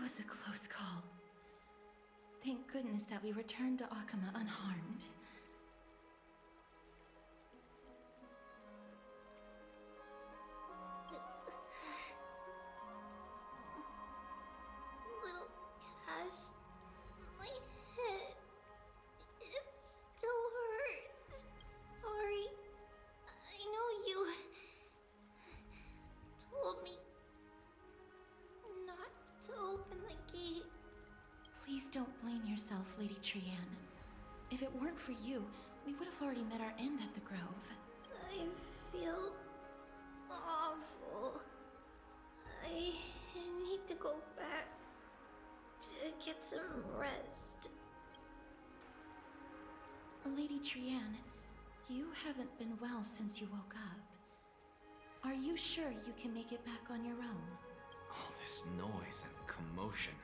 was a close call. Thank goodness that we returned to Akama unharmed. Little Cass, my head, it still hurts. Sorry. I know you told me not to open the gate. Please don't blame yourself, Lady Trian. If it weren't for you, we would have already met our end at the Grove. I feel awful. I need to go back to get some rest. Lady Trian, you haven't been well since you woke up. Are you sure you can make it back on your own? All this noise and commotion.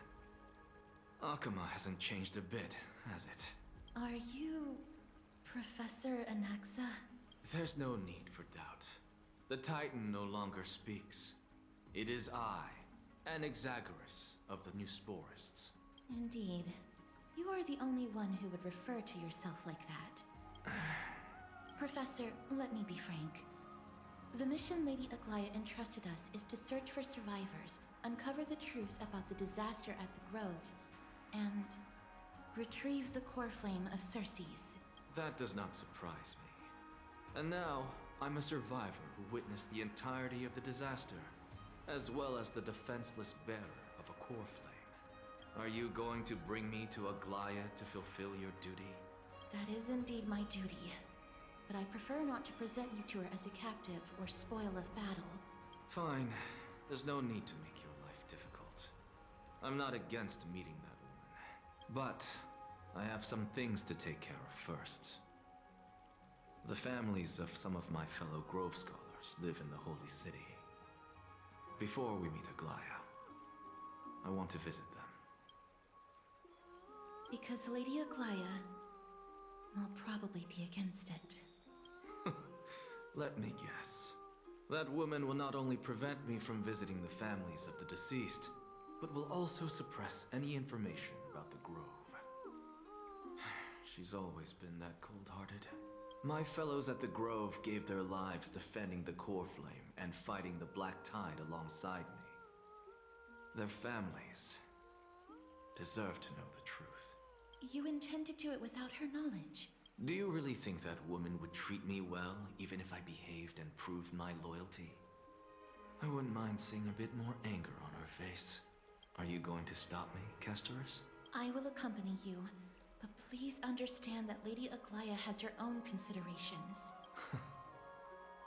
Akama hasn't changed a bit, has it? Are you Professor Anaxa? There's no need for doubt. The Titan no longer speaks. It is I, Anaxagoras of the New Sporists. Indeed. You are the only one who would refer to yourself like that. Professor, let me be frank. The mission Lady Aglaya entrusted us is to search for survivors, uncover the truth about the disaster at the Grove, and retrieve the core flame of Circes. That does not surprise me. And now, I'm a survivor who witnessed the entirety of the disaster, as well as the defenseless bearer of a core flame. Are you going to bring me to Aglaya to fulfill your duty? That is indeed my duty. But I prefer not to present you to her as a captive or spoil of battle. Fine. There's no need to make your life difficult. I'm not against meeting that woman. But I have some things to take care of first. The families of some of my fellow Grove Scholars live in the Holy City. Before we meet Aglaya, I want to visit them. Because Lady Aglaya will probably be against it. Let me guess. That woman will not only prevent me from visiting the families of the deceased, but will also suppress any information about the Grove. She's always been that cold-hearted. My fellows at the Grove gave their lives defending the core flame and fighting the Black Tide alongside me. Their families deserve to know the truth. You intend to do it without her knowledge? Do you really think that woman would treat me well, even if I behaved and proved my loyalty? I wouldn't mind seeing a bit more anger on her face. Are you going to stop me, Castorus? I will accompany you, but please understand that Lady Aglaya has her own considerations.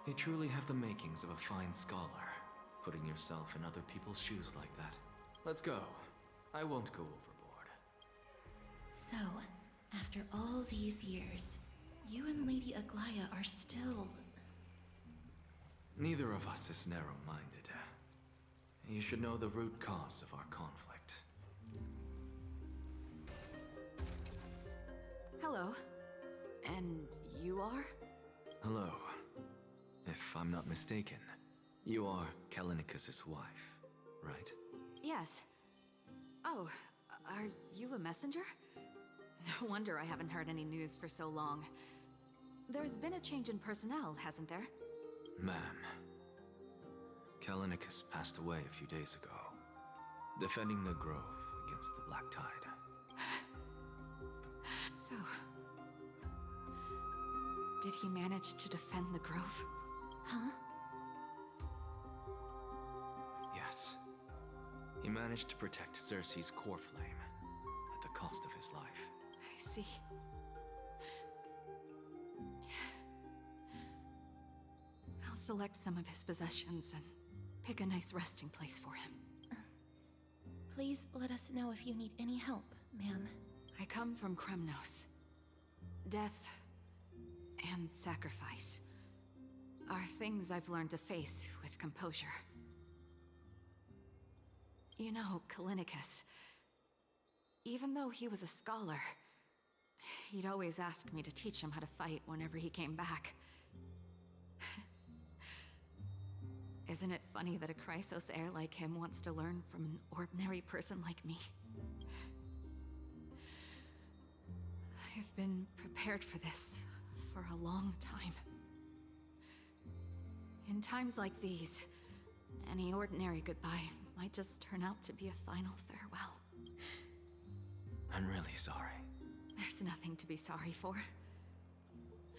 You truly have the makings of a fine scholar, putting yourself in other people's shoes like that. Let's go. I won't go overboard. So, after all these years, you and Lady Aglaya are still... Neither of us is narrow-minded. You should know the root cause of our conflict. Hello. And you are? Hello. If I'm not mistaken, you are Kallinicus' wife, right? Yes. Oh, are you a messenger? No wonder I haven't heard any news for so long. There's been a change in personnel, hasn't there? Ma'am, Kallinicus passed away a few days ago, defending the Grove against the Black Tide. So... did he manage to defend the Grove? Huh? Yes. He managed to protect Circe's core flame, at the cost of his life. I see. I'll select some of his possessions and pick a nice resting place for him. Please let us know if you need any help, ma'am. I come from Kremnos. Death and sacrifice are things I've learned to face with composure. You know, Kallinicus, even though he was a scholar, he'd always ask me to teach him how to fight whenever he came back. Isn't it funny that a Chrysos heir like him wants to learn from an ordinary person like me? I've been prepared for this for a long time. In times like these, any ordinary goodbye might just turn out to be a final farewell. I'm really sorry. There's nothing to be sorry for.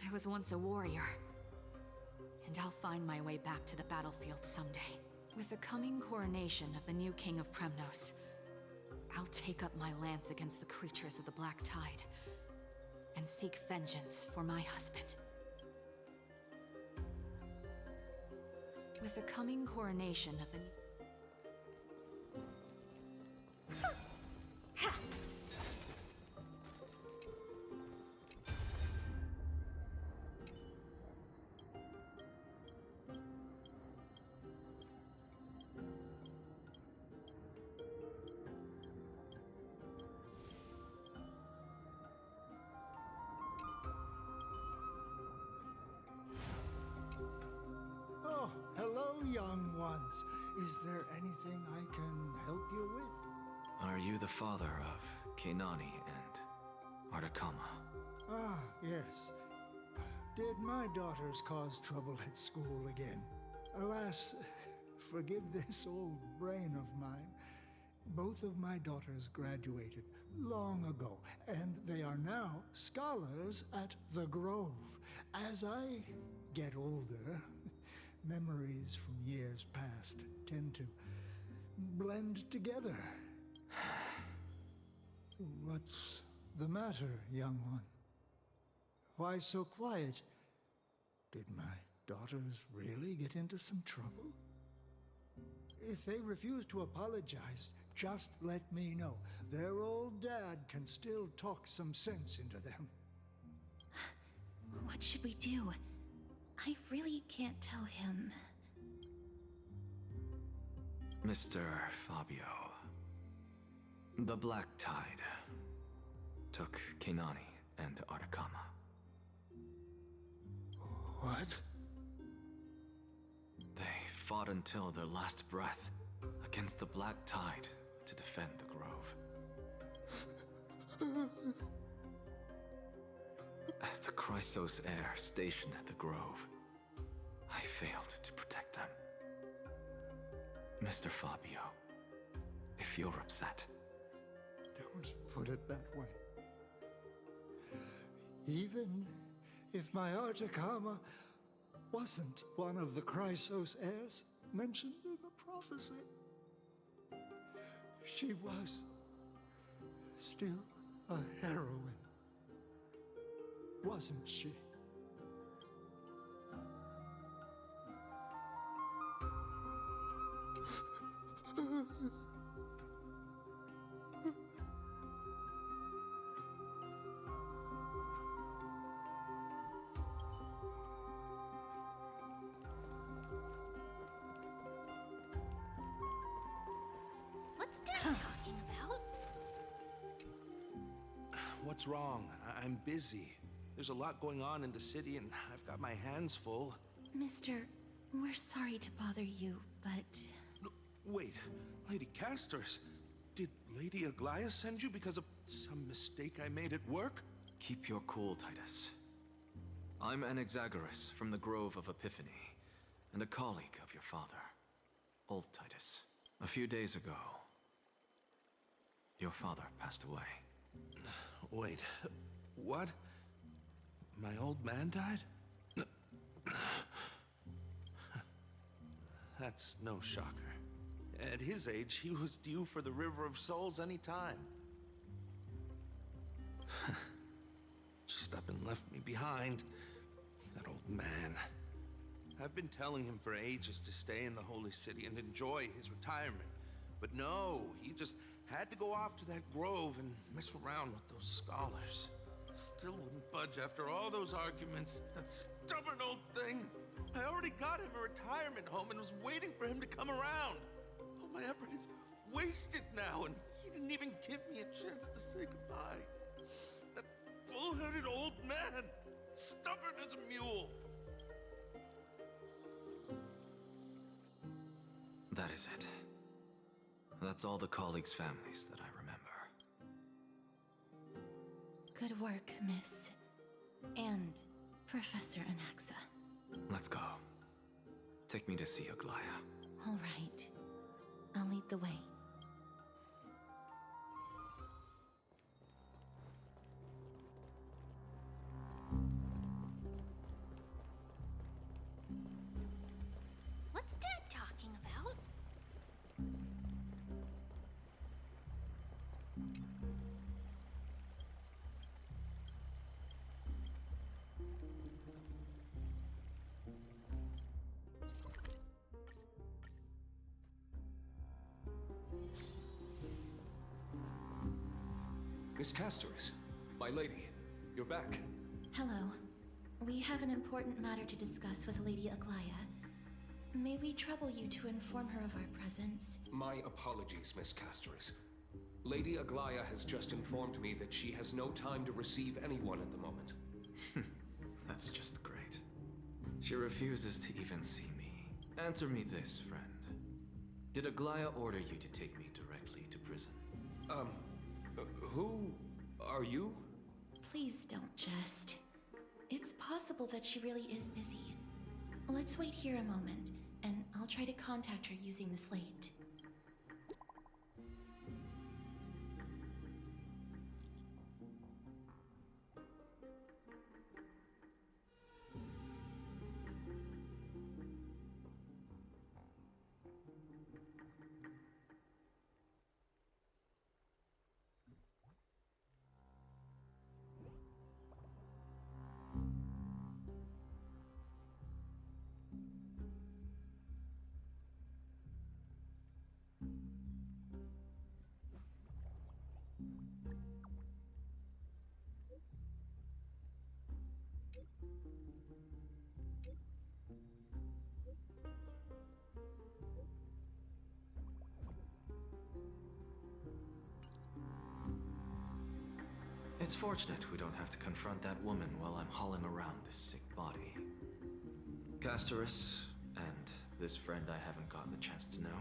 I was once a warrior, and I'll find my way back to the battlefield someday. With the coming coronation of the new king of Premnos, I'll take up my lance against the creatures of the Black Tide, and seek vengeance for my husband. With the coming coronation of the... Oh, hello, young ones. Is there anything I can help you with? Are you the father of Kenani and Artakama? Ah, yes. Did my daughters cause trouble at school again? Alas, forgive this old brain of mine. Both of my daughters graduated long ago, and they are now scholars at the Grove. As I get older, memories from years past tend to blend together. What's the matter, young one? Why so quiet? Did my daughters really get into some trouble? If they refuse to apologize, just let me know. Their old dad can still talk some sense into them. What should we do? I really can't tell him. Mr. Fabio, the Black Tide took Kenani and Artakama. What? They fought until their last breath against the Black Tide to defend the Grove. As the Chrysos heir stationed at the Grove, I failed to protect them. Mr. Fabio, if you're upset... Don't put it that way. Even if my Artakama wasn't one of the Chrysos heirs mentioned in the prophecy, she was still a heroine, wasn't she? What's Dad talking about? What's wrong? I'm busy. There's a lot going on in the city, and I've got my hands full. Mister, we're sorry to bother you, but... Wait, Lady Casters, did Lady Aglaia send you because of some mistake I made at work? Keep your cool, Titus. I'm Anaxagoras from the Grove of Epiphany, and a colleague of your father, Old Titus. A few days ago, your father passed away. Wait, what? My old man died? That's no shocker. At his age, he was due for the River of Souls any time. Just up and left me behind. That old man. I've been telling him for ages to stay in the Holy City and enjoy his retirement. But no, he just had to go off to that grove and mess around with those scholars. Still wouldn't budge after all those arguments. That stubborn old thing. I already got him a retirement home and was waiting for him to come around. All my effort is wasted now, and he didn't even give me a chance to say goodbye. That bull-headed old man, stubborn as a mule. That is it. That's all the colleagues' families that I remember. Good work, Miss. And Professor Anaxa. Let's go. Take me to see Aglaya. All right. I'll lead the way. What's Dad talking about? Miss Castoris, my lady, you're back. Hello. We have an important matter to discuss with Lady Aglaya. May we trouble you to inform her of our presence? My apologies, Miss Castoris. Lady Aglaya has just informed me that she has no time to receive anyone at the moment. That's just great. She refuses to even see me. Answer me this, friend. Did Aglaya order you to take me directly to prison? Who are you? Please don't jest. It's possible that she really is busy. Let's wait here a moment, and I'll try to contact her using the slate. It's fortunate we don't have to confront that woman while I'm hauling around this sick body. Castoris, and this friend I haven't gotten the chance to know,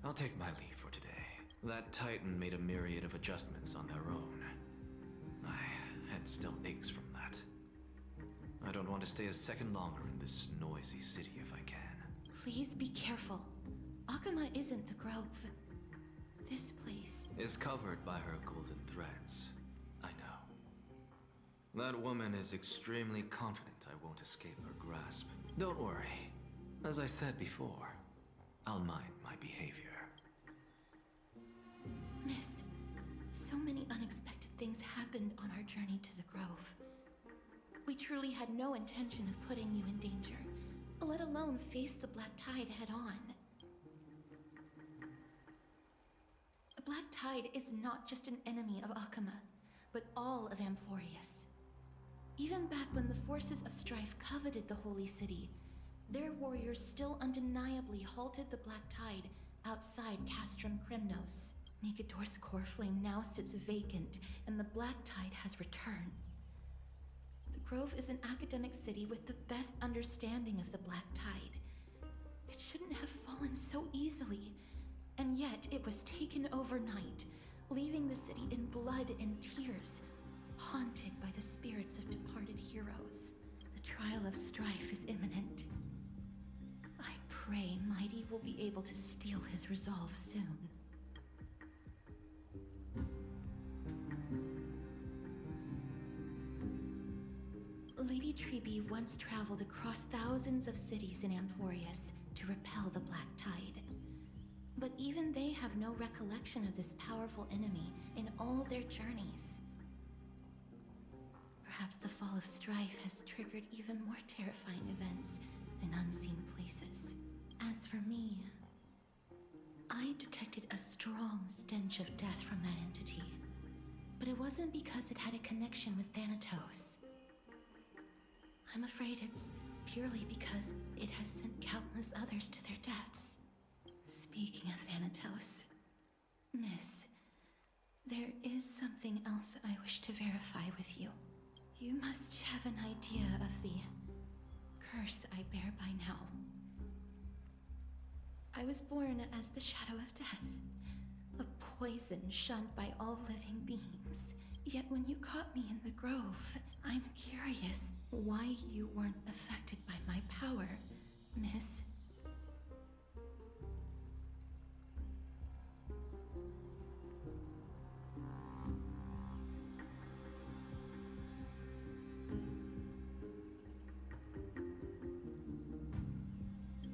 I'll take my leave for today. That Titan made a myriad of adjustments on their own. My head still aches from that. I don't want to stay a second longer in this noisy city if I can. Please be careful. Akama isn't the Grove. This place... Is covered by her golden threads. I know. That woman is extremely confident I won't escape her grasp. Don't worry. As I said before, I'll mind my behavior. Miss, so many unexpected things happened on our journey to the Grove. We truly had no intention of putting you in danger, let alone face the Black Tide head-on. The Black Tide is not just an enemy of Akama, but all of Amphorius. Even back when the forces of strife coveted the Holy City, their warriors still undeniably halted the Black Tide outside Castrum Kremnos. Nigador's core flame now sits vacant, and the Black Tide has returned. The Grove is an academic city with the best understanding of the Black Tide. It shouldn't have fallen so easily, and yet it was taken overnight, leaving the city in blood and tears, haunted by the spirits of departed heroes. The trial of strife is imminent. I pray Mighty will be able to steel his resolve soon. Lady Trebe once traveled across thousands of cities in Amphorius to repel the Black Tide. But even they have no recollection of this powerful enemy in all their journeys. Perhaps the fall of strife has triggered even more terrifying events in unseen places. As for me, I detected a strong stench of death from that entity. But it wasn't because it had a connection with Thanatos. I'm afraid it's purely because it has sent countless others to their deaths. Speaking of Thanatos, Miss, there is something else I wish to verify with you. You must have an idea of the curse I bear by now. I was born as the shadow of death, a poison shunned by all living beings. Yet when you caught me in the grove, I'm curious why you weren't affected by my power, miss.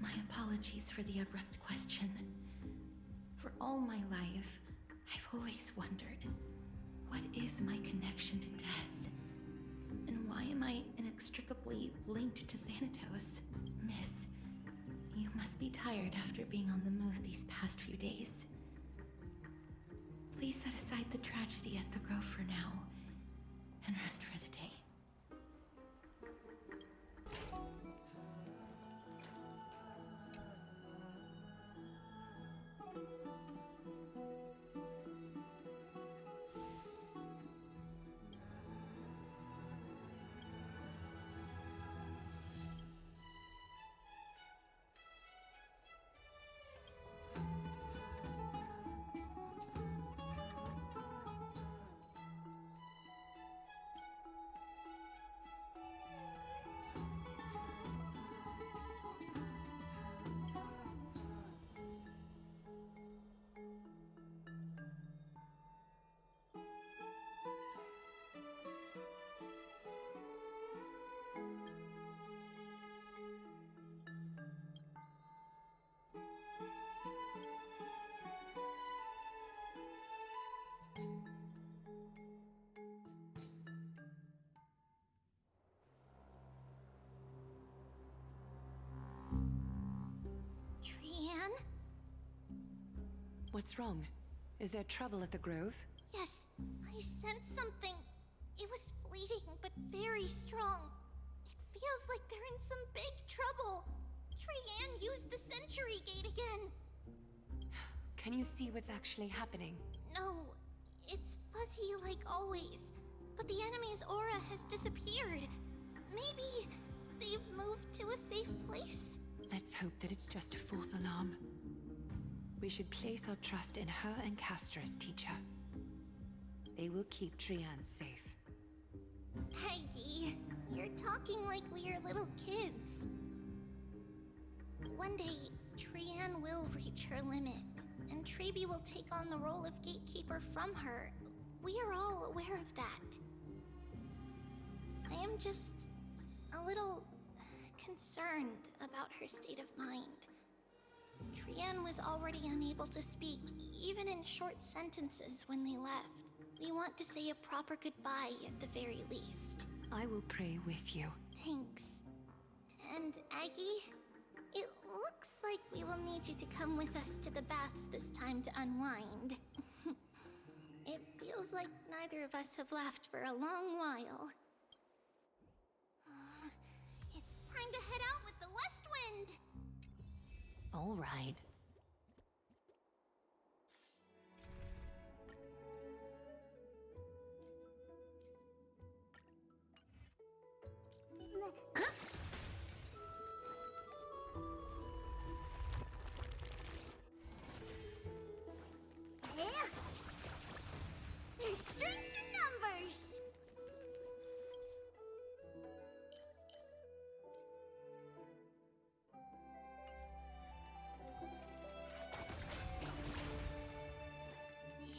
My apologies for the abrupt question. For all my life, I've always wondered, what is my connection to death? And why am I inextricably linked to Thanatos? Miss, you must be tired after being on the move these past few days. Please set aside the tragedy at the grove for now, and rest for the day. Trianne? What's wrong? Is there trouble at the grove? Yes, I sensed something. It was fleeting, but very strong. It feels like they're in some big trouble. Trianne used the Century Gate again. Can you see what's actually happening? No, it's fuzzy like always. But the enemy's aura has disappeared. Maybe they've moved to a safe place. Let's hope that it's just a false alarm. We should place our trust in her and Castra's teacher. They will keep Trianne safe. Peggy, you're talking like we are little kids. One day, Trianne will reach her limit, and Trebi will take on the role of gatekeeper from her. We are all aware of that. I am just a little concerned about her state of mind. Trianne was already unable to speak, even in short sentences when they left. We want to say a proper goodbye at the very least. I will pray with you. Thanks. And Aggie, it looks like we will need you to come with us to the baths this time to unwind. It feels like neither of us have laughed for a long while. It's time to head out with the west wind! All right. Yeah. There's strength in numbers!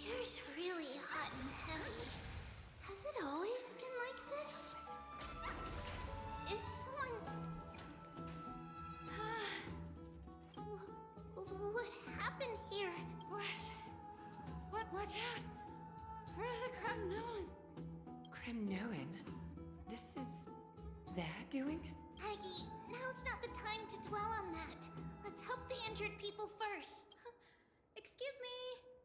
Here's really hot and heavy. Has it always been like this? Is someone... What happened here? Watch out! Brother Kremnoan! Kremnoan? This is their doing? Aggie, now's not the time to dwell on that. Let's help the injured people first. Excuse me,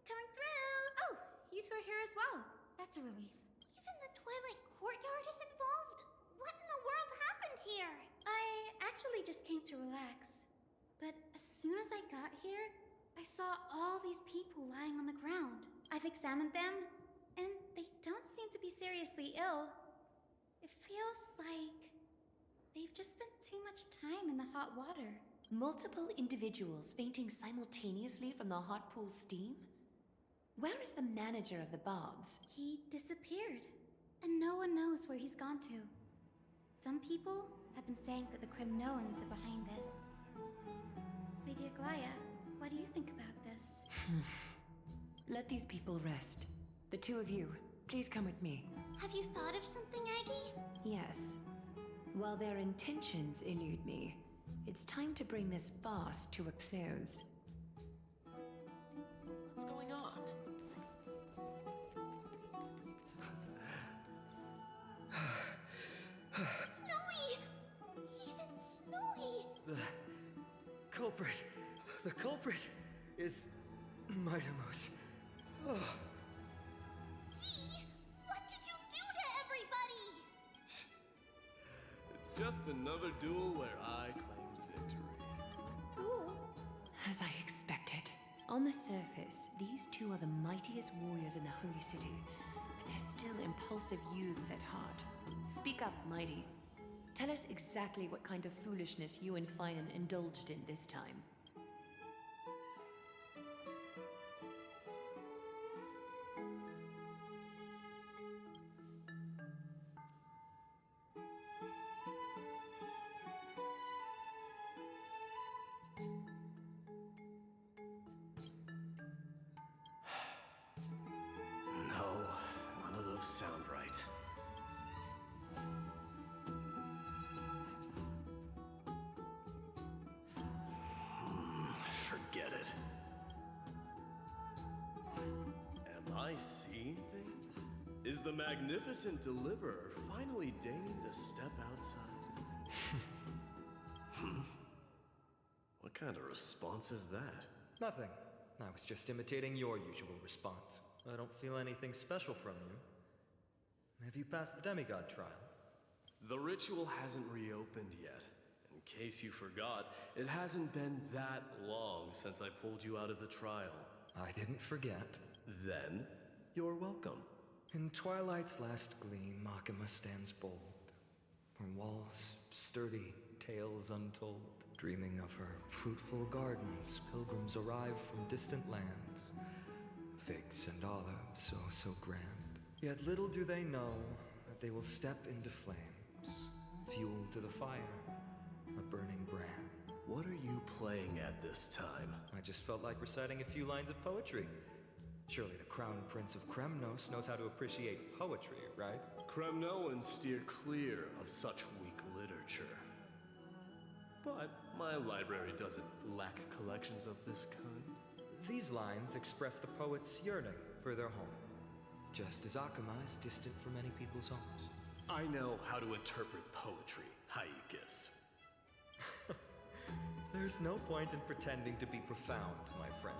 coming through. Oh, you two are here as well. That's a relief. Even the Twilight Courtyard is involved? What in the world happened here? I actually just came to relax. But as soon as I got here, I saw all these people lying on the ground. I've examined them, and they don't seem to be seriously ill. It feels like They've just spent too much time in the hot water. Multiple individuals fainting simultaneously from the hot pool steam? Where is the manager of the baths? He disappeared, and no one knows where he's gone to. Some people have been saying that the Kremnoans are behind this. Lady Aglaya, what do you think about this? Let these people rest. The two of you, please come with me. Have you thought of something, Aggie? Yes. While their intentions elude me, it's time to bring this farce to a close. What's going on? Snowy! Even Snowy! The culprit is Mightimos. Oh. See? What did you do to everybody? It's just another duel where I claimed victory. Duel? As I expected. On the surface, these two are the mightiest warriors in the Holy City, but they're still impulsive youths at heart. Speak up, Mighty. Tell us exactly what kind of foolishness you and Finan indulged in this time. No, none of those sound right. Forget it. Am I seeing things? Is the magnificent deliverer finally deigning to step outside? What kind of response is that? Nothing. I was just imitating your usual response. I don't feel anything special from you. Have you passed the demigod trial? The ritual hasn't reopened yet. In case you forgot, it hasn't been that long since I pulled you out of the trial. I didn't forget. Then, you're welcome. In twilight's last gleam, Makima stands bold. Her walls sturdy, tales untold. Dreaming of her fruitful gardens, pilgrims arrive from distant lands. Figs and olives, so grand. Yet little do they know that they will step into flames, fuel to the fire, a burning brand. What are you playing at this time? I just felt like reciting a few lines of poetry. Surely the Crown Prince of Kremnos knows how to appreciate poetry, right? Kremnoans steer clear of such weak literature. But my library doesn't lack collections of this kind. These lines express the poet's yearning for their home, just as Akama is distant from many people's homes. I know how to interpret poetry, Haikis. There's no point in pretending to be profound, my friend.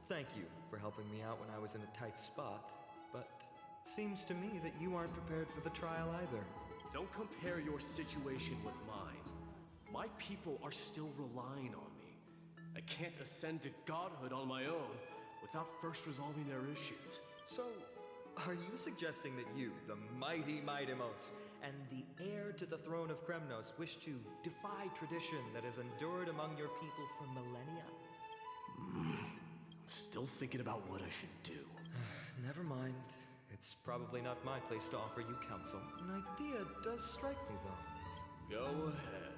Thank you for helping me out when I was in a tight spot, but it seems to me that you aren't prepared for the trial either. Don't compare your situation with mine. My people are still relying on me. I can't ascend to godhood on my own without first resolving their issues. So, are you suggesting that you, the mighty Mightimos, and the heir to the throne of Kremnos, wish to defy tradition that has endured among your people for millennia? I'm still thinking about what I should do. Never mind. It's probably not my place to offer you counsel. An idea does strike me, though. Go ahead.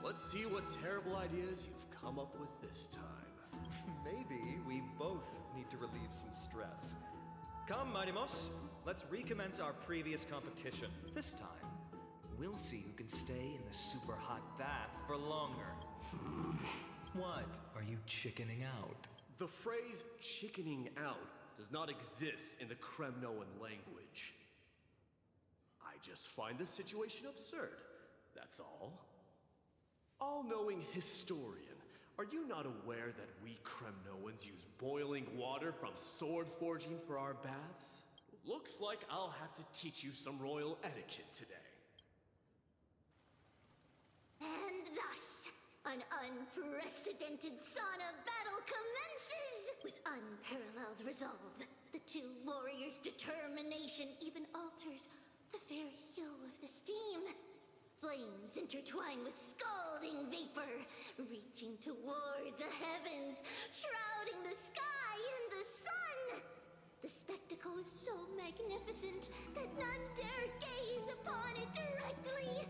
Let's see what terrible ideas you've come up with this time. Maybe we both need to relieve some stress. Come, Mightimos. Let's recommence our previous competition. This time, we'll see who can stay in the super hot bath for longer. What? Are you chickening out? The phrase chickening out does not exist in the Kremnoan language. I just find the situation absurd, that's all. All-knowing historian, are you not aware that we Kremnoans use boiling water from sword forging for our baths? Looks like I'll have to teach you some royal etiquette today. And thus, an unprecedented sauna battle commences! With unparalleled resolve, the two warriors' determination even alters the very hue of the steam. Flames intertwine with scalding vapor, reaching toward the heavens, shrouding the sky and the sun. The spectacle is so magnificent that none dare gaze upon it directly.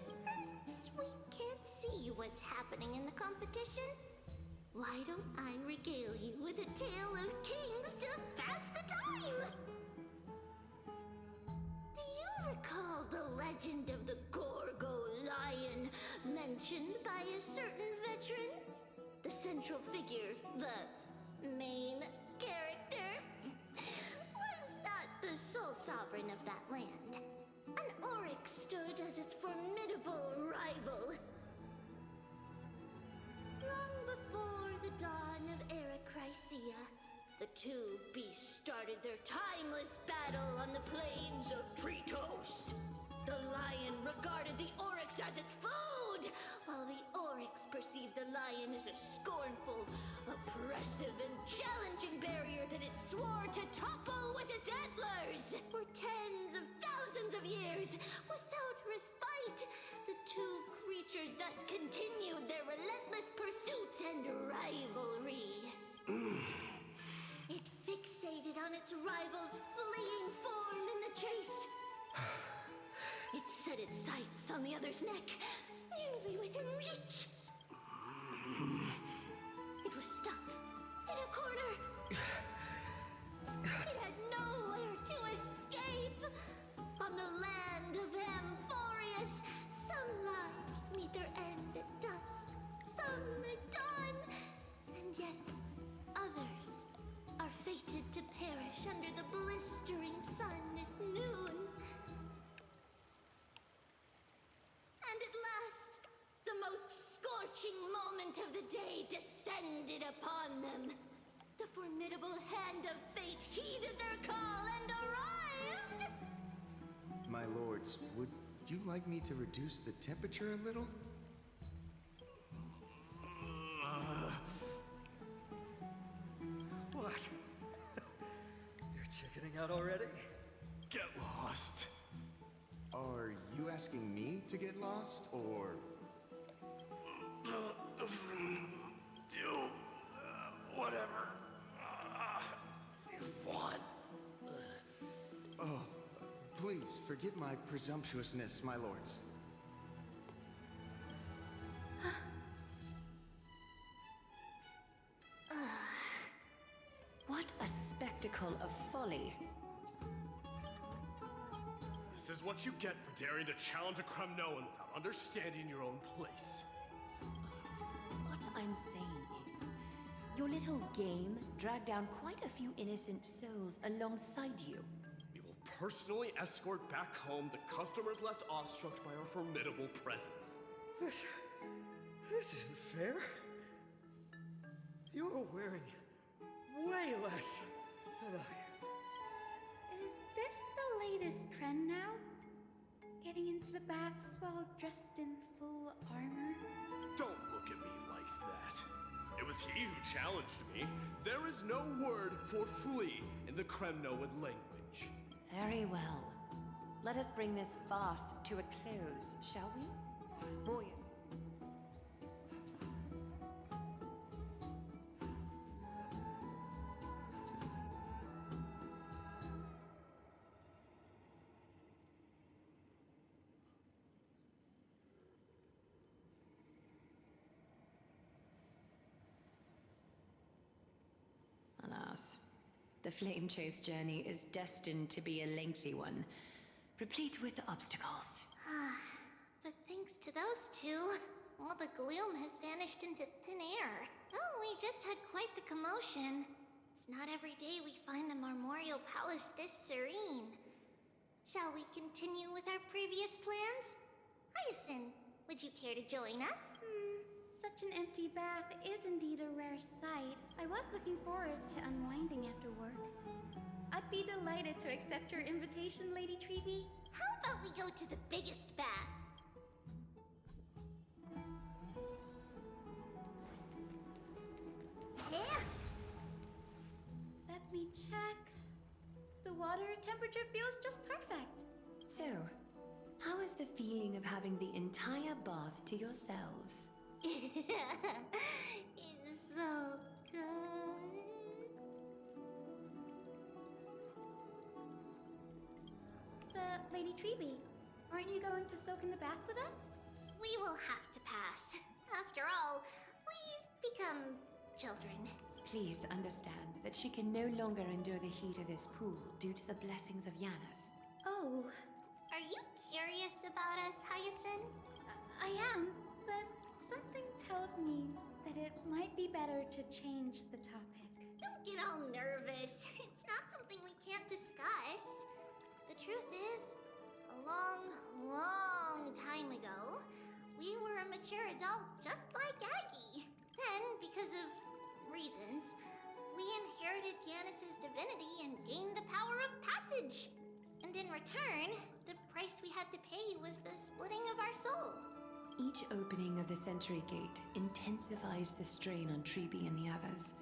Since we can't see what's happening in the competition, why don't I regale you with a tale of kings to pass the time? Do you recall the legend of the Gorgo lion mentioned by a certain veteran? The central figure, the main character, was not the sole sovereign of that land. An oryx stood as its formidable rival. Long before the dawn of Era Chrysia, the two beasts started their timeless battle on the plains of Tritos. The lion regarded the oryx as its food, while the oryx perceived the lion as a scornful, oppressive, and challenging barrier that it swore to topple with its antlers. For tens of thousands of years, without respite, the two creatures thus continued their relentless pursuit and rivalry. It fixated on its rival's fleeing form in the chase. It set its sights on the other's neck, nearly within reach. It was stuck in a corner. It had nowhere to escape. On the land of Amphorius, some lives meet their end at dusk, some at dawn, and yet others are fated to perish under the blistering sun at noon. And at last, the most scorching moment of the day descended upon them. The formidable hand of fate heeded their call and arrived! My lords, would you like me to reduce the temperature a little? What? You're chickening out already? Get lost. Are you asking me to get lost, or... Do whatever you want. Oh, please forgive my presumptuousness, my lords. What a spectacle of folly. This is what you get for daring to challenge a Kremnoan without understanding your own place. What I'm saying is, your little game dragged down quite a few innocent souls alongside you. We will personally escort back home the customers left awestruck by our formidable presence. This isn't fair. You are wearing way less than I am. Is this the latest trend now? Getting into the baths while dressed in full armor? Don't look at me like that. It was he who challenged me. There is no word for flee in the Kremnoan language. Very well. Let us bring this farce to a close, shall we? Moya. Alas, the Flame Chase journey is destined to be a lengthy one, replete with obstacles. But thanks to those two, all the gloom has vanished into thin air. Oh, we just had quite the commotion. It's not every day we find the Marmoreal Palace this serene. Shall we continue with our previous plans? Hyacinth, would you care to join us? Such an empty bath is indeed a rare sight. I was looking forward to unwinding after work. I'd be delighted to accept your invitation, Lady Treevee. How about we go to the biggest bath? Yeah. Let me check. The water temperature feels just perfect. So, How is the feeling of having the entire bath to yourselves? It's so good. But, Lady Treeby, aren't you going to soak in the bath with us? We will have to pass. After all, we've become children. Please understand that she can no longer endure the heat of this pool due to the blessings of Yanis. Oh, Are you curious about us, Hyacinth? I am, but something tells me that it might be better to change the topic. Don't get all nervous. It's not something we can't discuss. The truth is, a long, long time ago, we were a mature adult just like Aggie. Then, because of reasons, we inherited Yanis's divinity and gained the power of passage. And in return, the price we had to pay was the splitting of our soul. Each opening of the Century Gate intensifies the strain on Treeby and the others.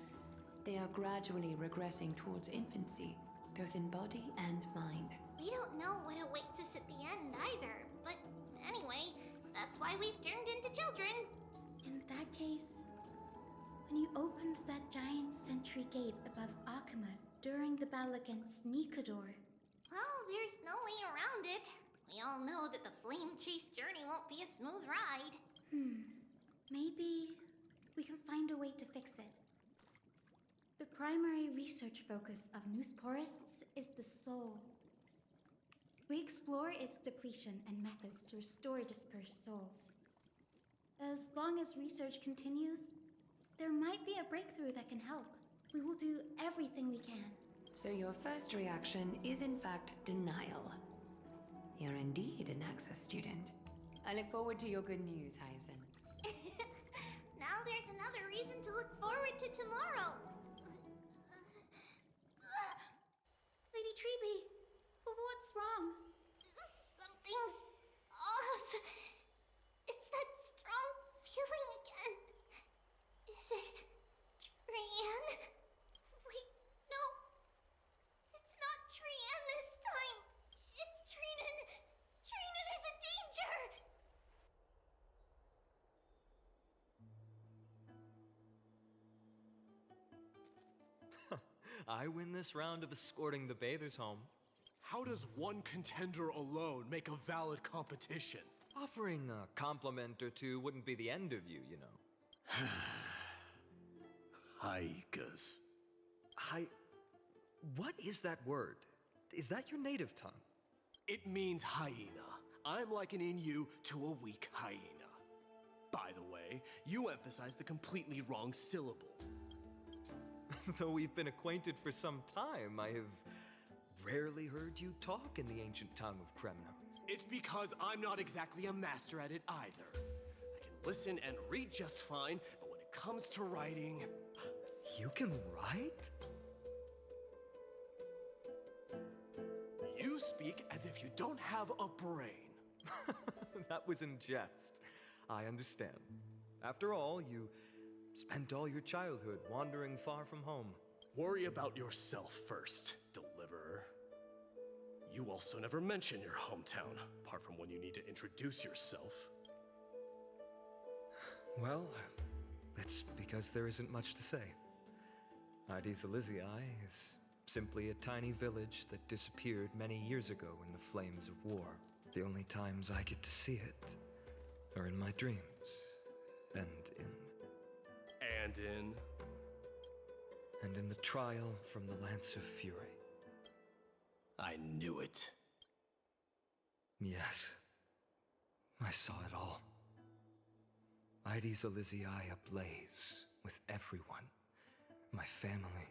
They are gradually regressing towards infancy, both in body and mind. We don't know what awaits us at the end either, but anyway, that's why we've turned into children. In that case, when you opened that giant sentry gate above Akama during the battle against Nikador, Well, there's no way around it. We all know that the flame chase journey won't be a smooth ride. maybe we can find a way to fix it. The primary research focus of Noosporists is the soul. We explore its depletion and methods to restore dispersed souls. As long as research continues, there might be a breakthrough that can help. We will do everything we can. So your first reaction is in fact denial. You're indeed an Access student. I look forward to your good news, Hyacinth. Now there's another reason to look forward to tomorrow. Lady Treeby, what's wrong? Something's off. It's that strong feeling again. Is it Trian? Wait, no. It's not Trian this time. It's Trinan. Trinan is in danger. I win this round of escorting the bathers home. How does one contender alone make a valid competition? Offering a compliment or two wouldn't be the end of you, you know. Haikas. What is that word? Is that your native tongue? It means hyena. I'm likening you to a weak hyena. By the way, you emphasized the completely wrong syllable. Though we've been acquainted for some time, I have rarely heard you talk in the ancient tongue of Kremnos. It's because I'm not exactly a master at it either. I can listen and read just fine, but when it comes to writing... You can write? You speak as if you don't have a brain. That was in jest. I understand. After all, you spent all your childhood wandering far from home. Worry about yourself first, Deliverer. You also never mention your hometown, apart from when you need to introduce yourself. Well, it's because there isn't much to say. Ides Elysiae is simply a tiny village that disappeared many years ago in the flames of war. The only times I get to see it are in my dreams and in the trial from the Lance of Fury. I knew it. Yes, I saw it all. Ides Elysiae ablaze with everyone. My family,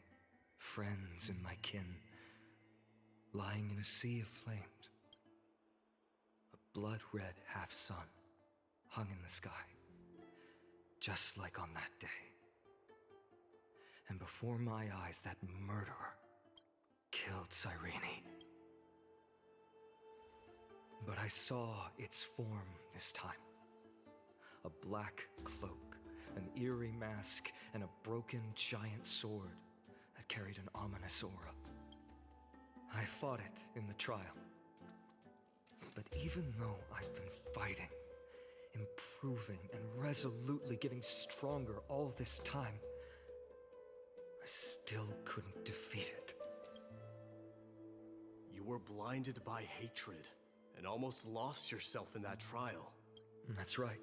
friends, and my kin, lying in a sea of flames. A blood-red half-sun hung in the sky, just like on that day. And before my eyes, that murderer killed Cyrene. But I saw its form this time. A black cloak, an eerie mask, and a broken giant sword that carried an ominous aura. I fought it in the trial. But even though I've been fighting, improving, and resolutely getting stronger all this time, I still couldn't defeat it. You were blinded by hatred and almost lost yourself in that trial. That's right.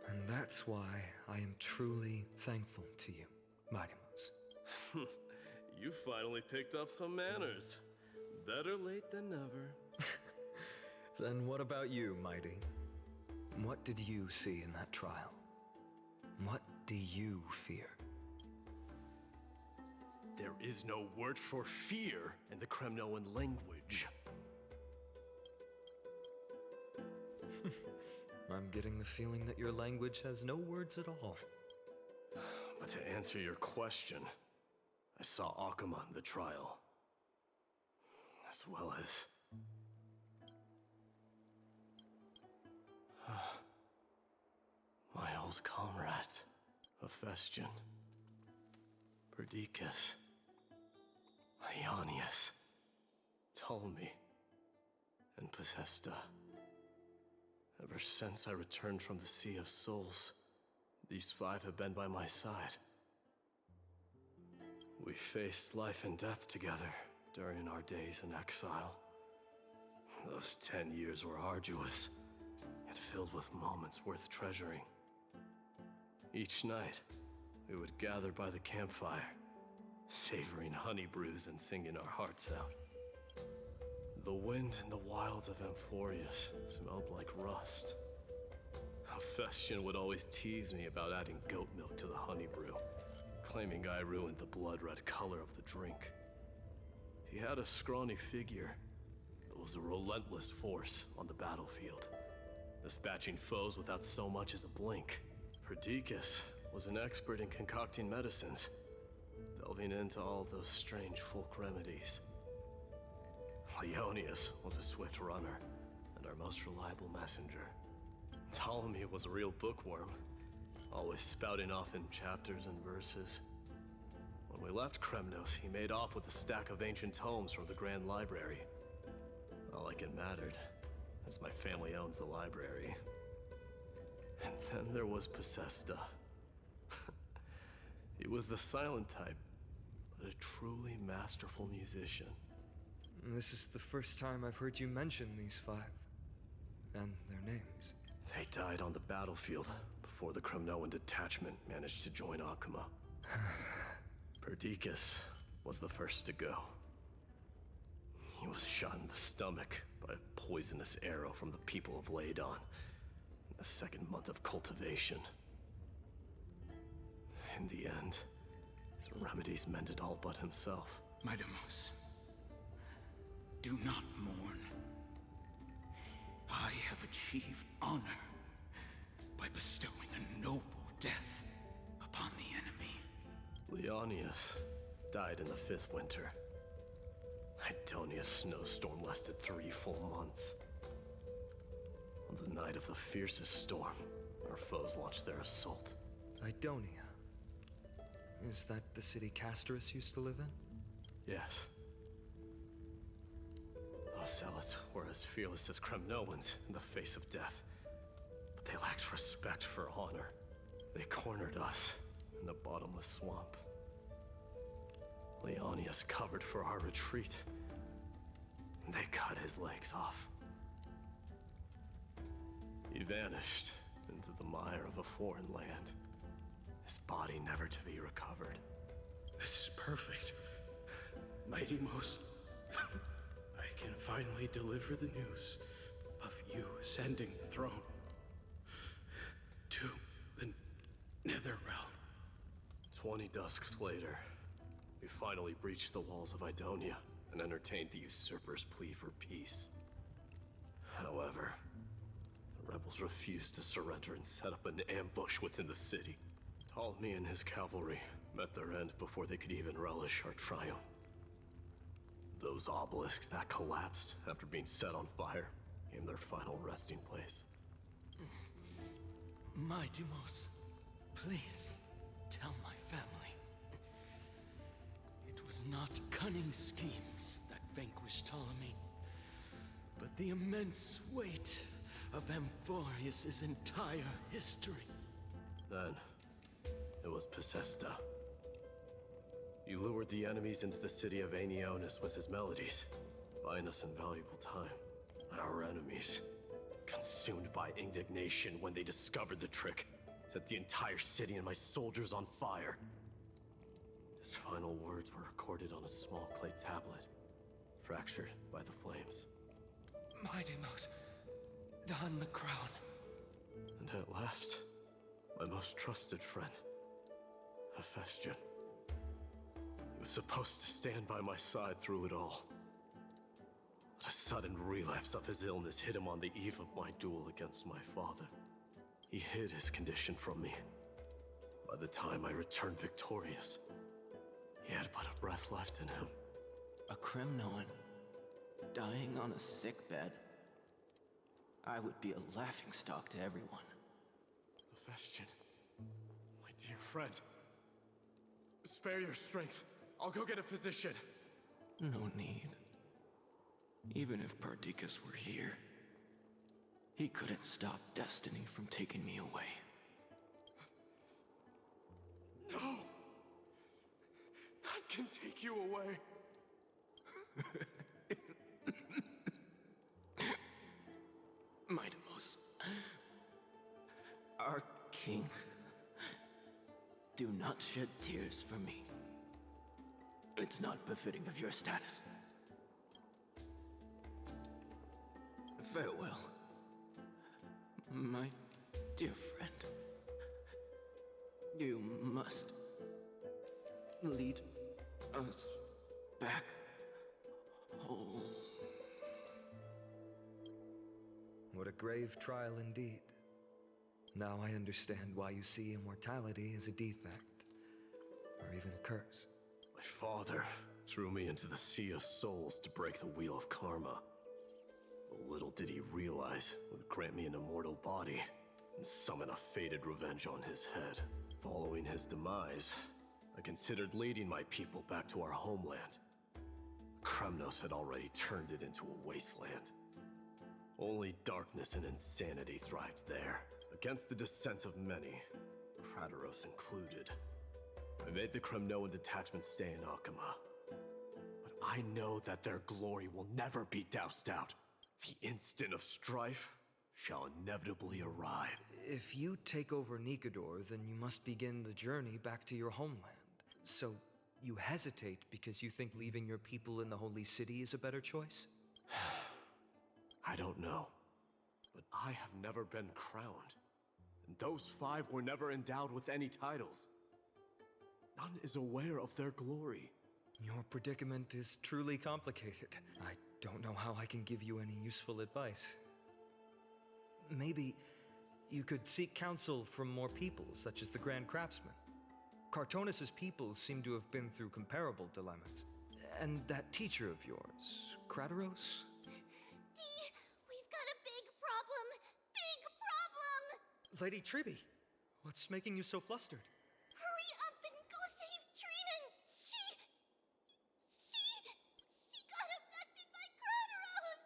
And that's why I am truly thankful to you, Mighty Mouse. You finally picked up some manners. Better late than never. Then what about you, Mighty? What did you see in that trial? What do you fear? There is no word for fear in the Kremnoan language. I'm getting the feeling that your language has no words at all. But to answer your question, I saw Akuma in the trial. As well as... my old comrades, Hephaestion, Perdiccas, Ionius, Ptolemy, and Possesta. Ever since I returned from the Sea of Souls, these 5 have been by my side. We faced life and death together during our days in exile. Those 10 years were arduous, yet filled with moments worth treasuring. Each night, we would gather by the campfire, savoring honey brews and singing our hearts out. The wind in the wilds of Emphorius smelled like rust. Hephaestion would always tease me about adding goat milk to the honey brew, claiming I ruined the blood-red color of the drink. He had a scrawny figure, but was a relentless force on the battlefield, dispatching foes without so much as a blink. Perdiccas was an expert in concocting medicines, delving into all those strange folk remedies. Ionius was a swift runner and our most reliable messenger. Ptolemy was a real bookworm, always spouting off in chapters and verses. When we left Kremnos, he made off with a stack of ancient tomes from the Grand Library. Not like it mattered, as my family owns the library. And then there was Possesta. He was the silent type, but a truly masterful musician. This is the first time I've heard you mention these 5, and their names. They died on the battlefield before the Kremnoan detachment managed to join Akuma. Perdiccas was the first to go. He was shot in the stomach by a poisonous arrow from the people of Ladon in the 2nd month of cultivation. In the end, his remedies mended all but himself. Mightymouse, do not mourn. I have achieved honor by bestowing a noble death upon the enemy. Leonius died in the 5th winter. Idonia's snowstorm lasted 3 full months. On the night of the fiercest storm, our foes launched their assault. Idonia? Is that the city Castorus used to live in? Yes. Those zealots were as fearless as Kremnoans in the face of death. But they lacked respect for honor. They cornered us in a bottomless swamp. Leonius covered for our retreat. They cut his legs off. He vanished into the mire of a foreign land, his body never to be recovered. This is perfect. Mightymouse, I can finally deliver the news of you ascending the throne to the Netherrealm. 20 dusks later, we finally breached the walls of Idonia and entertained the usurper's plea for peace. However, the rebels refused to surrender and set up an ambush within the city. Ptolemy and his cavalry met their end before they could even relish our triumph. Those obelisks that collapsed after being set on fire became their final resting place. Mightymouse, please tell my family. It was not cunning schemes that vanquished Ptolemy, but the immense weight of Amphorius' entire history. Then, it was Pacesta. He lured the enemies into the city of Aeneonis with his melodies, buying us invaluable time. Our enemies, consumed by indignation when they discovered the trick, set the entire city and my soldiers on fire. His final words were recorded on a small clay tablet, fractured by the flames. Mighty Mouse, don the crown. And at last, my most trusted friend, Hephaestion. He was supposed to stand by my side through it all. But a sudden relapse of his illness hit him on the eve of my duel against my father. He hid his condition from me. By the time I returned victorious, he had but a breath left in him. A Cremnoan dying on a sickbed. I would be a laughingstock to everyone. Hephaestion, my dear friend. Spare your strength. I'll go get a physician. No need. Even if Perdiccas were here, he couldn't stop destiny from taking me away. No! None can take you away. Mightimos, our king, do not shed tears for me. It's not befitting of your status. Farewell, my dear friend. You must lead us back home. What a grave trial indeed. Now I understand why you see immortality as a defect, or even a curse. My father threw me into the sea of souls to break the wheel of karma. But little did he realize it would grant me an immortal body and summon a fated revenge on his head. Following his demise, I considered leading my people back to our homeland. Kremnos had already turned it into a wasteland. Only darkness and insanity thrives there, against the dissent of many, Krataros included. I made the Kremnoan detachment stay in Akama. But I know that their glory will never be doused out. The instant of strife shall inevitably arrive. If you take over Nikador, then you must begin the journey back to your homeland. So, you hesitate because you think leaving your people in the Holy City is a better choice? I don't know. But I have never been crowned. And those 5 were never endowed with any titles. None is aware of their glory. Your predicament is truly complicated. I don't know how I can give you any useful advice. Maybe you could seek counsel from more peoples, such as the Grand Craftsman. Cartonis' peoples seem to have been through comparable dilemmas. And that teacher of yours, Krataros? We've got a big problem! Big problem! Lady Tribby, what's making you so flustered? Hurry up and go save Trinan! She got abducted by Krataros!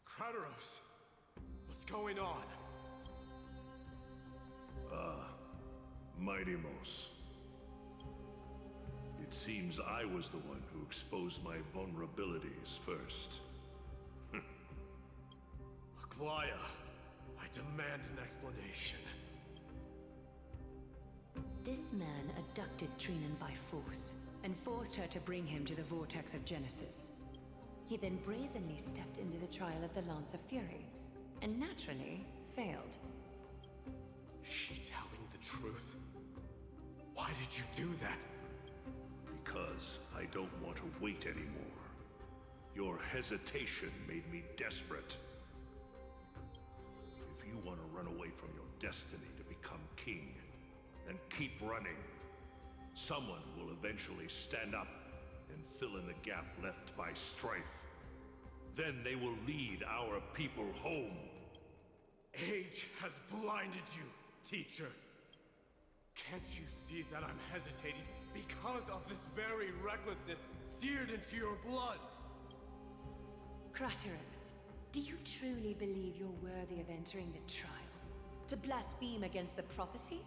Krataros! What's going on? Mightimos. It seems I was the one who exposed my vulnerabilities first. Aglaya, I demand an explanation. This man abducted Trinan by force and forced her to bring him to the Vortex of Genesis. He then brazenly stepped into the trial of the Lance of Fury, and naturally failed. She telling the truth? Why did you do that? Because I don't want to wait anymore. Your hesitation made me desperate. If you want to run away from your destiny to become king, then keep running. Someone will eventually stand up and fill in the gap left by strife. Then they will lead our people home. Age has blinded you, teacher. Can't you see that I'm hesitating because of this very recklessness seared into your blood. Krateros, do you truly believe you're worthy of entering the trial? To blaspheme against the prophecy?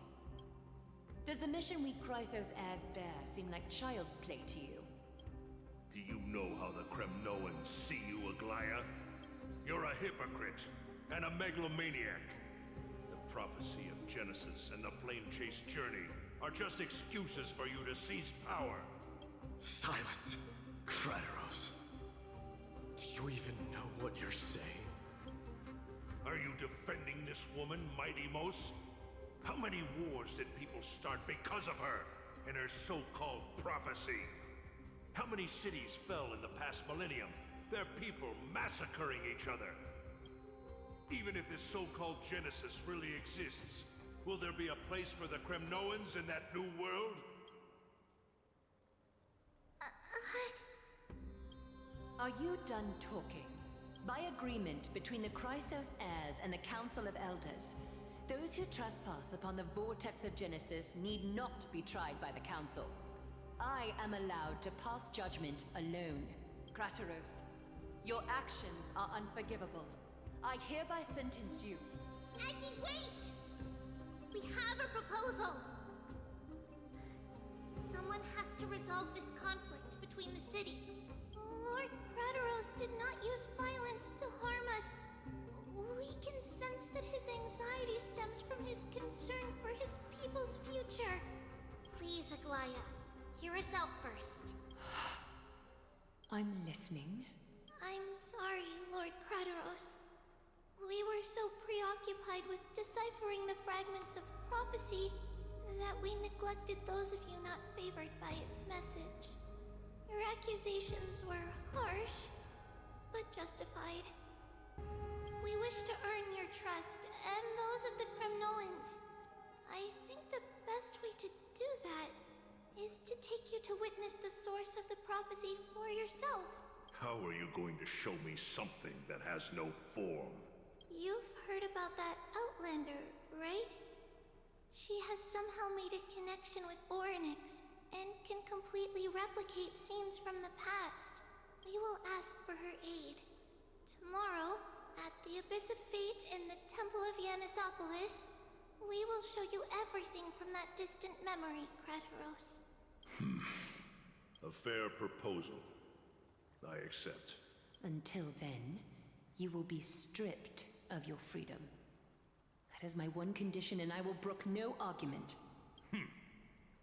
Does the mission we Chrysos heirs bear seem like child's play to you? Do you know how the Kremnoans see you, Aglaya? You're a hypocrite and a megalomaniac. The prophecy of Genesis and the flame-chased journey are just excuses for you to seize power. Silence, Krateros. Do you even know what you're saying? Are you defending this woman, Mighty Mos? How many wars did people start because of her and her so-called prophecy? How many cities fell in the past millennium, their people massacring each other? Even if this so-called Genesis really exists, will there be a place for the Kremnoans in that new world? Are you done talking? By agreement between the Chrysos heirs and the Council of Elders, those who trespass upon the vortex of Genesis need not be tried by the Council. I am allowed to pass judgment alone. Krateros, your actions are unforgivable. I hereby sentence you. Aggie, wait! We have a proposal! Someone has to resolve this conflict between the cities. Lord Krateros did not use violence to harm us. We can sense that his anxiety stems from his concern for his people's future. Please, Aglaya, hear us out first. I'm listening. I'm sorry, Lord Krateros. We were so preoccupied with deciphering the fragments of prophecy that we neglected those of you not favored by its message. Your accusations were harsh, but justified. We wish to earn your trust and those of the Kremnoans. I think the best way to do that is to take you to witness the source of the prophecy for yourself. How are you going to show me something that has no form? You've heard about that Outlander, right? She has somehow made a connection with Orynyx and can completely replicate scenes from the past. We will ask for her aid. Tomorrow, at the Abyss of Fate in the Temple of Yanisopolis, we will show you everything from that distant memory, Krateros. A fair proposal. I accept. Until then, you will be stripped of your freedom. That is my one condition, and I will brook no argument.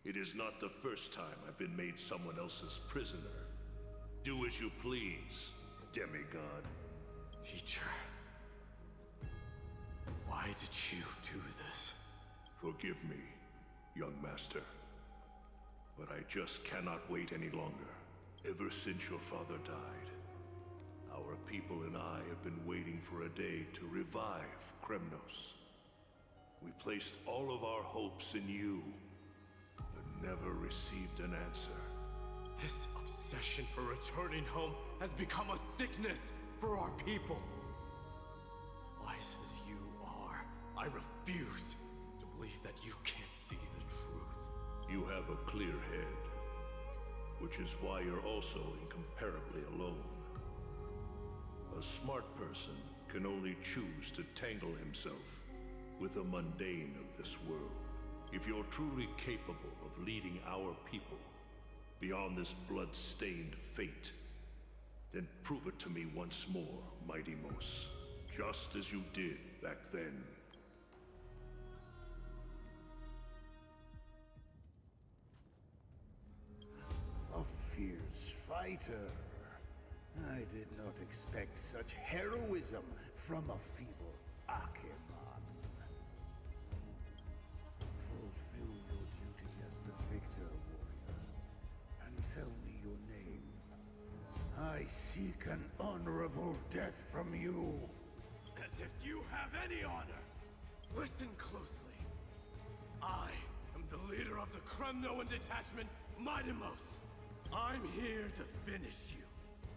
It is not the first time I've been made someone else's prisoner. Do as you please, demigod. Teacher, why did you do this? Forgive me, young master. But I just cannot wait any longer. Ever since your father died, our people and I have been waiting for a day to revive Kremnos. We placed all of our hopes in you, but never received an answer. This obsession for returning home has become a sickness for our people. Wise as you are, I refuse to believe that you can't see the truth. You have a clear head, which is why you're also incomparably alone. A smart person can only choose to tangle himself with the mundane of this world. If you're truly capable of leading our people beyond this blood-stained fate, then prove it to me once more, Mighty Mos, just as you did back then. A fierce fighter. I did not expect such heroism from a feeble Acheron. Fulfill your duty as the victor, warrior, and tell me your name. I seek an honorable death from you. As if you have any honor! Listen closely. I am the leader of the Kremnoan detachment, Midimos. I'm here to finish you,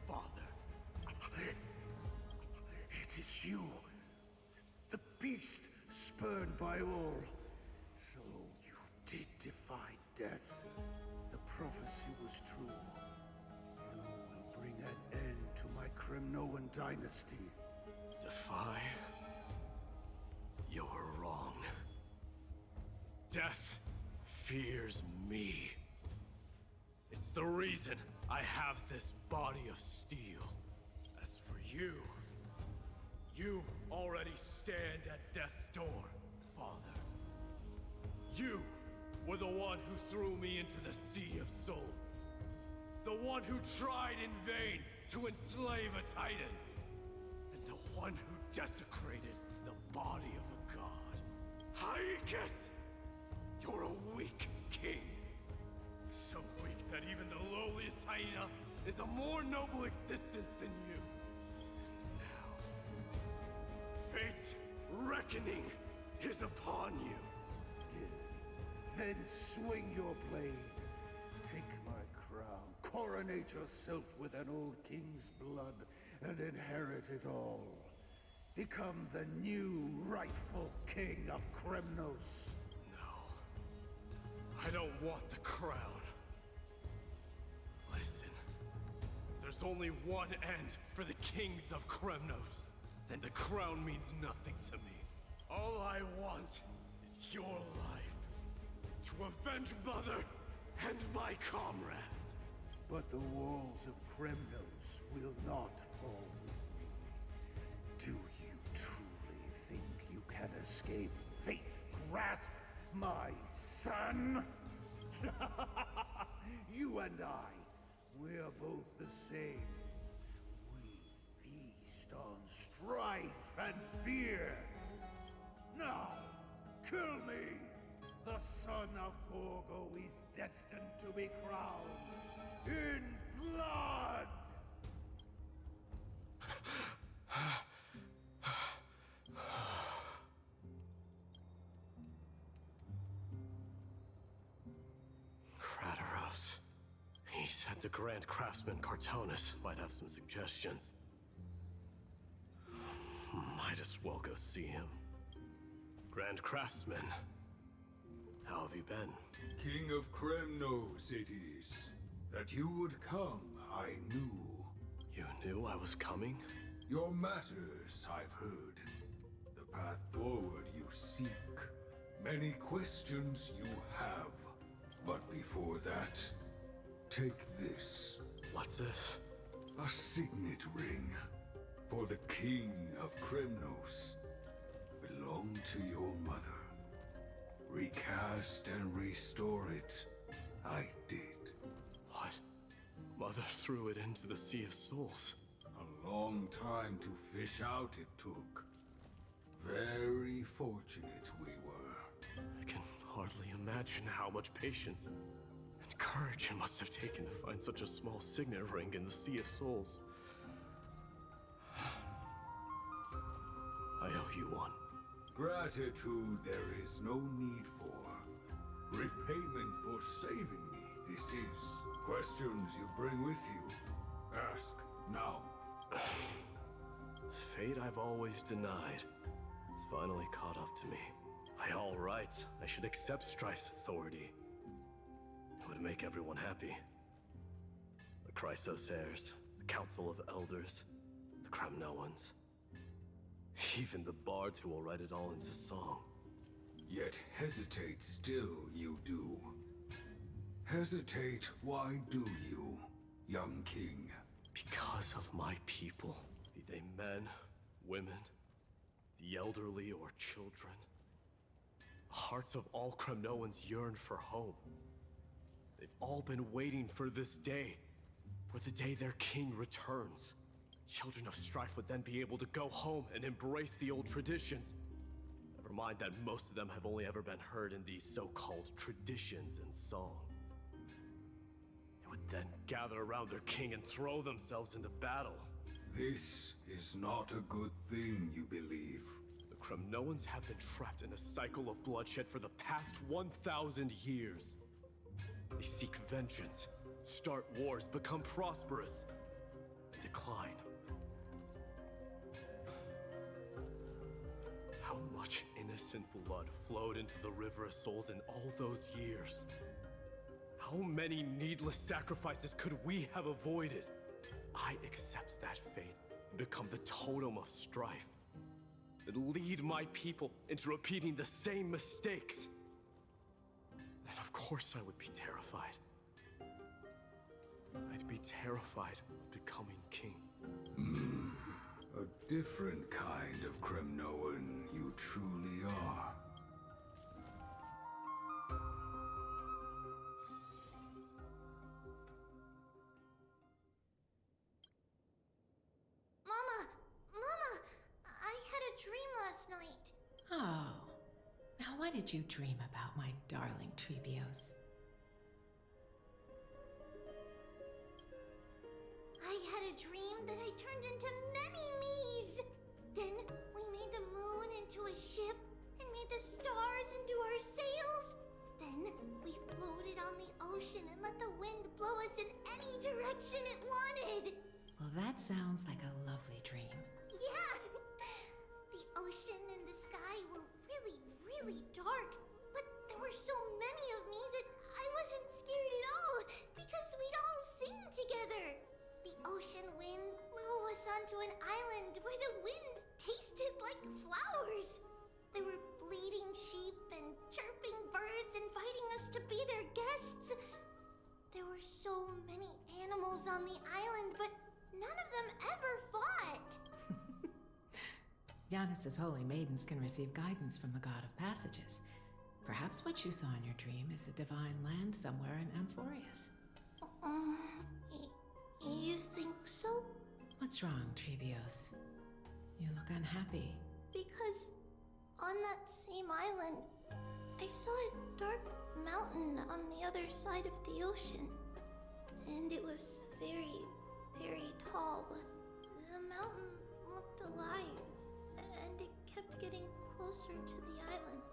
Father. It is you, the beast spurned by all. So you did defy death. The prophecy was true. Kremnoan dynasty. Defy? You're wrong. Death fears me. It's the reason I have this body of steel. As for you, you already stand at death's door, Father. You were the one who threw me into the Sea of Souls. The one who tried in vain to enslave a Titan. And the one who desecrated the body of a god. Hyakis! You're a weak king. So weak that even the lowliest hyena is a more noble existence than you. And now, fate's reckoning is upon you. Then swing your blade. Take my crown. Coronate yourself with an old king's blood and inherit it all. Become the new rightful king of Kremnos. No. I don't want the crown. Listen. If there's only one end for the kings of Kremnos, then the crown means nothing to me. All I want is your life. To avenge Mother and my comrades. But the walls of Kremnos will not fall with me. Do you truly think you can escape fate's grasp, my son? You and I, we're both the same. We feast on strife and fear. Now, kill me! The son of Gorgo is destined to be crowned in blood! Kratos. He said the Grand Craftsman Cartonus might have some suggestions. Might as well go see him. Grand Craftsman. How have you been? King of Kremnos it is. That you would come, I knew. You knew I was coming? Your matters, I've heard. The path forward you seek. Many questions you have. But before that, take this. What's this? A signet ring. For the King of Kremnos. Belonged to your mother. Recast and restore it. I did. What? Mother threw it into the Sea of Souls. A long time to fish out it took. Very fortunate we were. I can hardly imagine how much patience and courage it must have taken to find such a small signet ring in the Sea of Souls. I owe you one. Gratitude there is no need for. Repayment for saving me, this is. Questions you bring with you. Ask, now. Fate I've always denied. It's finally caught up to me. By all rights, I should accept Strife's authority. It would make everyone happy. The Chrysos heirs, the Council of Elders, the Kremnoans. Even the bards who will write it all into song. Yet hesitate still you do. Hesitate, why do you, young king? Because of my people. Be they men, women, the elderly or children. The hearts of all Kremnoans yearn for home. They've all been waiting for this day. For the day their king returns. Children of Strife would then be able to go home and embrace the old traditions. Never mind that most of them have only ever been heard in these so-called traditions and song. They would then gather around their king and throw themselves into battle. This is not a good thing, you believe. The Kremnoans have been trapped in a cycle of bloodshed for the past 1,000 years. They seek vengeance, start wars, become prosperous, and decline. How much innocent blood flowed into the River of Souls in all those years? How many needless sacrifices could we have avoided? I accept that fate and become the totem of strife, and lead my people into repeating the same mistakes, then of course I would be terrified. I'd be terrified of becoming king. A different kind of Kremnoan you truly are. Mama, I had a dream last night. Oh. Now what did you dream about, my darling Treebios? I had a dream that I turned into many me's. Then we made the moon into a ship and made the stars into our sails. Then we floated on the ocean and let the wind blow us in any direction it wanted. Well, that sounds like a lovely dream. Yeah! The ocean and the sky were really, really dark, but there were so many of me that I wasn't scared at all because we'd all sing together. The ocean wind blew us onto an island where the wind tasted like flowers. There were bleating sheep and chirping birds inviting us to be their guests. There were so many animals on the island, but none of them ever fought. Giannis's holy maidens can receive guidance from the god of passages. Perhaps what you saw in your dream is a divine land somewhere in Amphorius. You think so? What's wrong, Treebios? You look unhappy. Because on that same island, I saw a dark mountain on the other side of the ocean. And it was very, very tall. The mountain looked alive, and it kept getting closer to the island.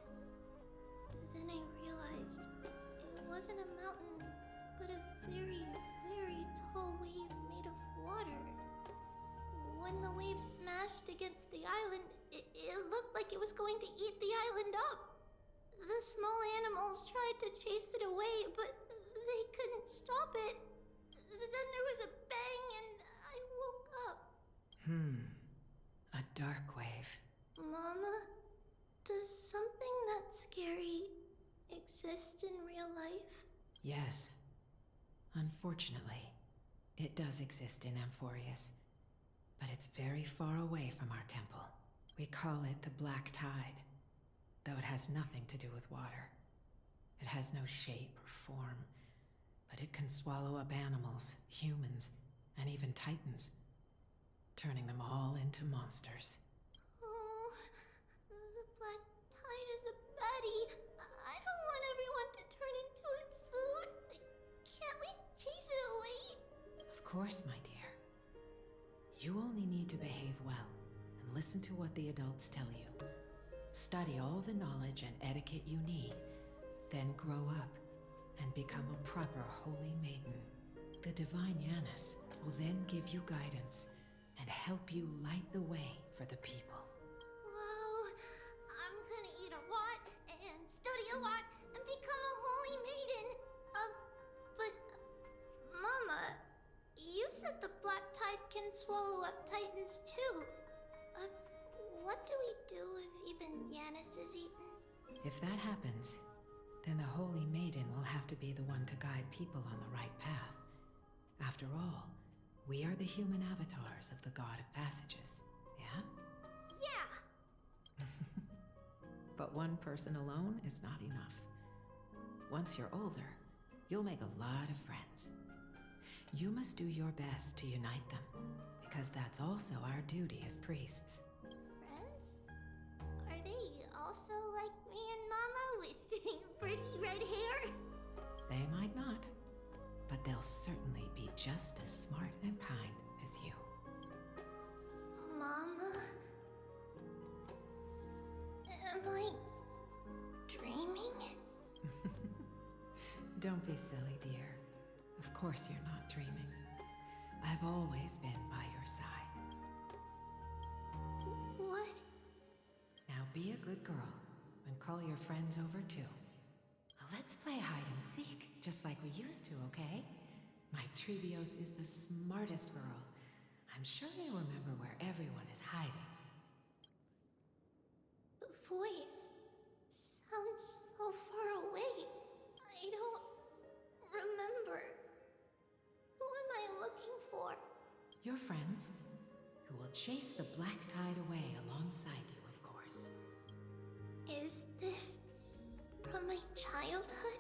Then I realized it wasn't a mountain, but a very, very tall wave made of water. When the wave smashed against the island, it looked like it was going to eat the island up. The small animals tried to chase it away, but they couldn't stop it. Then there was a bang and I woke up. A dark wave. Mama, does something that scary exist in real life? Yes. Unfortunately, it does exist in Amphorius. But it's very far away from our temple. We call it the Black Tide, though it has nothing to do with water. It has no shape or form, but it can swallow up animals, humans, and even titans, turning them all into monsters. Oh, the Black Tide is a baddie. I don't want everyone to turn into its food. Can't we chase it away? Of course, my dear. You only need to behave well and listen to what the adults tell you. Study all the knowledge and etiquette you need, then grow up and become a proper holy maiden. The divine Yanis will then give you guidance and help you light the way for the people. Wow, I'm gonna eat a lot and study a lot and become a holy maiden. But Mama, you said the Black Tide can swallow up titans too. What do we do if even Yanis is eaten? If that happens, then the holy maiden will have to be the one to guide people on the right path. After all, we are the human avatars of the god of passages, yeah? Yeah! But one person alone is not enough. Once you're older, you'll make a lot of friends. You must do your best to unite them, because that's also our duty as priests. Friends? Are they also like me and Mama with pretty red hair? They might not, but they'll certainly be just as smart and kind as you. Mama? Am I dreaming? Don't be silly, dear. Of course you're not dreaming. I've always been by your side. What? Now be a good girl and call your friends over too. Let's play hide and seek, just like we used to, okay? My Trebios is the smartest girl. I'm sure they remember where everyone is hiding. The voice sounds so far away. I don't remember. Who am I looking for? Your friends, who will chase the black tide away alongside you, of course. Is this from my childhood?